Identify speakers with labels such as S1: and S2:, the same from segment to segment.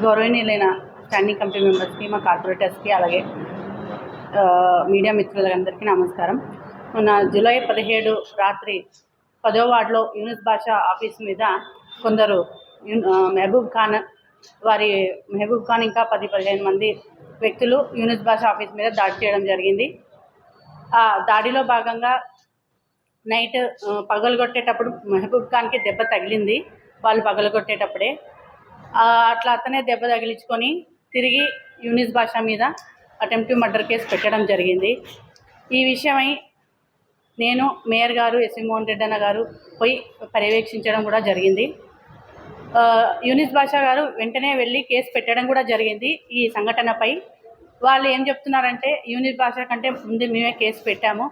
S1: గౌరవనీయులైన standing committee మెంబర్స్కి, మా కార్పొరేటర్స్కి, అలాగే మీడియా మిత్రులందరికీ నమస్కారం. మొన్న జూలై 17 రాత్రి 10వ వార్డులో యూనిస్ భాషా ఆఫీస్ మీద కొందరు మహబూబ్ ఖాన్ ఇంకా 10-15 మంది వ్యక్తులు యూనిస్ భాషా ఆఫీస్ మీద దాడి చేయడం జరిగింది. ఆ దాడిలో భాగంగా నైట్ పగలగొట్టేటప్పుడు మహబూబ్ ఖాన్కి దెబ్బ తగిలింది. వాళ్ళు పగలగొట్టేటప్పుడే అట్లా అతనే దెబ్బ తగిలించుకొని తిరిగి యూనిస్ భాష మీద అటెంప్టివ్ మర్డర్ కేసు పెట్టడం జరిగింది. ఈ విషయమై నేను మేయర్ గారు ఎస్వి మోహన్ రెడ్డి అన్న గారు పోయి పర్యవేక్షించడం కూడా జరిగింది. యూనిస్ భాష గారు వెంటనే వెళ్ళి కేసు పెట్టడం కూడా జరిగింది. ఈ సంఘటనపై వాళ్ళు ఏం చెప్తున్నారంటే, యూనిస్ భాష కంటే ముందు మేమే కేసు పెట్టాము,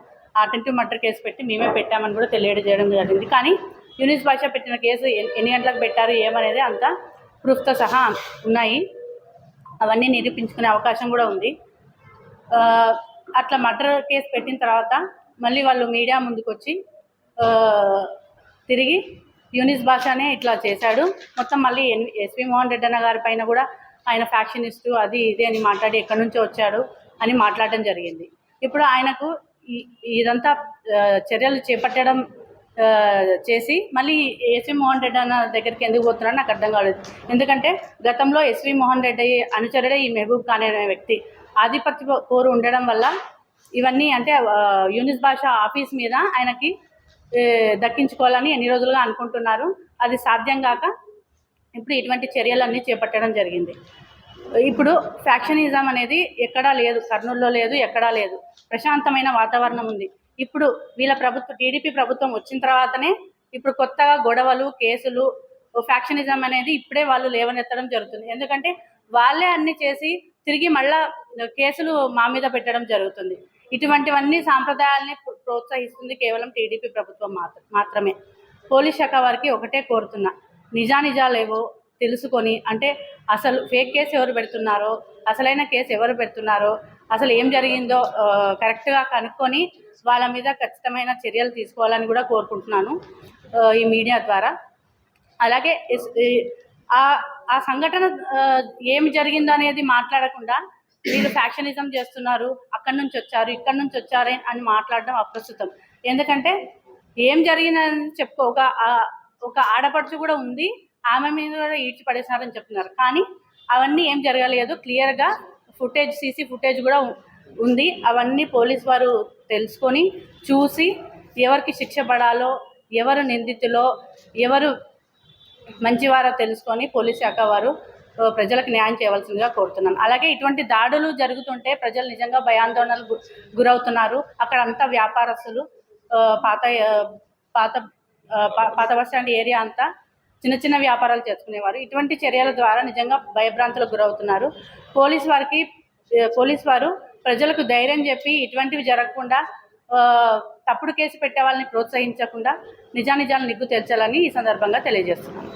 S1: అటెంప్టివ్ మర్డర్ కేసు పెట్టి మేమే పెట్టామని కూడా తెలియజేయడం జరిగింది. కానీ యూనిస్ భాష పెట్టిన కేసు ఎన్ని గంటలకు పెట్టారు ఏమనేది అంతా ప్రూఫ్తో సహా ఉన్నాయి. అవన్నీ నిరూపించుకునే అవకాశం కూడా ఉంది. అట్లా మర్డర్ కేసు పెట్టిన తర్వాత మళ్ళీ వాళ్ళు మీడియా ముందుకు వచ్చి తిరిగి యూనిస్ భాషనే ఇట్లా చేశాడు, మొత్తం మళ్ళీ ఎస్వి మోహన్ రెడ్డి అన్న గారి పైన కూడా ఆయన ఫ్యాక్షనిస్టు అది ఇది అని మాట్లాడి ఎక్కడి నుంచో వచ్చాడు అని మాట్లాడడం జరిగింది. ఇప్పుడు ఆయనకు ఇదంతా చర్యలు చేపట్టడం చేసి మళ్ళీ ఎస్వి మోహన్ రెడ్డి అన్న దగ్గరికి ఎందుకు పోతున్నారో నాకు అర్థం కాలేదు. ఎందుకంటే గతంలో ఎస్వి మోహన్ రెడ్డి అనుచరుడే ఈ మహబూబ్ ఖాన్ అనే వ్యక్తి. ఆధిపత్య పోరు ఉండడం వల్ల ఇవన్నీ అంటే యూనిస్ భాష ఆఫీస్ మీద ఆయనకి దక్కించుకోవాలని ఎన్ని రోజులుగా అనుకుంటున్నారు. అది సాధ్యం కాక ఇప్పుడు ఇటువంటి చర్యలన్నీ చేపట్టడం జరిగింది. ఇప్పుడు ఫ్యాక్షనిజం అనేది ఎక్కడా లేదు, కర్నూలులో లేదు, ఎక్కడా లేదు. ప్రశాంతమైన వాతావరణం ఉంది. ఇప్పుడు వీళ్ళ ప్రభుత్వం టీడీపీ ప్రభుత్వం వచ్చిన తర్వాతనే ఇప్పుడు కొత్తగా గొడవలు, కేసులు, ఫ్యాక్షనిజం అనేది ఇప్పుడే వాళ్ళు లేవనెత్తడం జరుగుతుంది. ఎందుకంటే వాళ్ళే అన్ని చేసి తిరిగి మళ్ళా కేసులు మా మీద పెట్టడం జరుగుతుంది. ఇటువంటివన్నీ సాంప్రదాయాల్ని ప్రోత్సహిస్తుంది కేవలం టీడీపీ ప్రభుత్వం మాత్రమే. పోలీస్ శాఖ వారికి ఒకటే కోరుతున్నా, నిజానిజాలేవో తెలుసుకొని, అంటే అసలు ఫేక్ కేసు ఎవరు పెడుతున్నారో, అసలైన కేసు ఎవరు పెడుతున్నారో, అసలు ఏం జరిగిందో కరెక్ట్గా కనుక్కొని వాళ్ళ మీద ఖచ్చితమైన చర్యలు తీసుకోవాలని కూడా కోరుకుంటున్నాను ఈ మీడియా ద్వారా. అలాగే ఆ సంఘటన ఏమి జరిగిందో అనేది మాట్లాడకుండా వీళ్ళు ఫ్యాక్షనిజం చేస్తున్నారు, అక్కడి నుంచి వచ్చారు, ఇక్కడి నుంచి వచ్చారు అని మాట్లాడడం అప్రస్తుతం. ఎందుకంటే ఏం జరిగిందని ఒక ఆడపడుచు కూడా ఉంది, ఆమె మీద కూడా ఈడ్చి పడేసినారని చెప్తున్నారు. కానీ అవన్నీ ఏం జరగలేదు. క్లియర్గా సీసీ ఫుటేజ్ కూడా ఉంది. అవన్నీ పోలీస్ వారు తెలుసుకొని చూసి ఎవరికి శిక్ష పడాలో, ఎవరు నిందితులో, ఎవరు మంచివారో తెలుసుకొని పోలీస్ శాఖ వారు ప్రజలకు న్యాయం చేయవలసిందిగా కోరుతున్నాను. అలాగే ఇటువంటి దాడులు జరుగుతుంటే ప్రజలు నిజంగా భయాందోళనలకు గురవుతున్నారు. అక్కడ అంతా వ్యాపారస్తులు, పాత బస్టాండ్ ఏరియా అంతా చిన్న చిన్న వ్యాపారాలు చేసుకునేవారు. ఇటువంటి చర్యల ద్వారా నిజంగా భయభ్రాంతులకు గురవుతున్నారు. పోలీస్ వారు ప్రజలకు ధైర్యం చెప్పి ఇటువంటివి జరగకుండా తప్పుడు కేసు పెట్టే వాళ్ళని ప్రోత్సహించకుండా నిజానిజాలు నిగ్గు తెల్చాలని ఈ సందర్భంగా తెలియజేస్తున్నాను.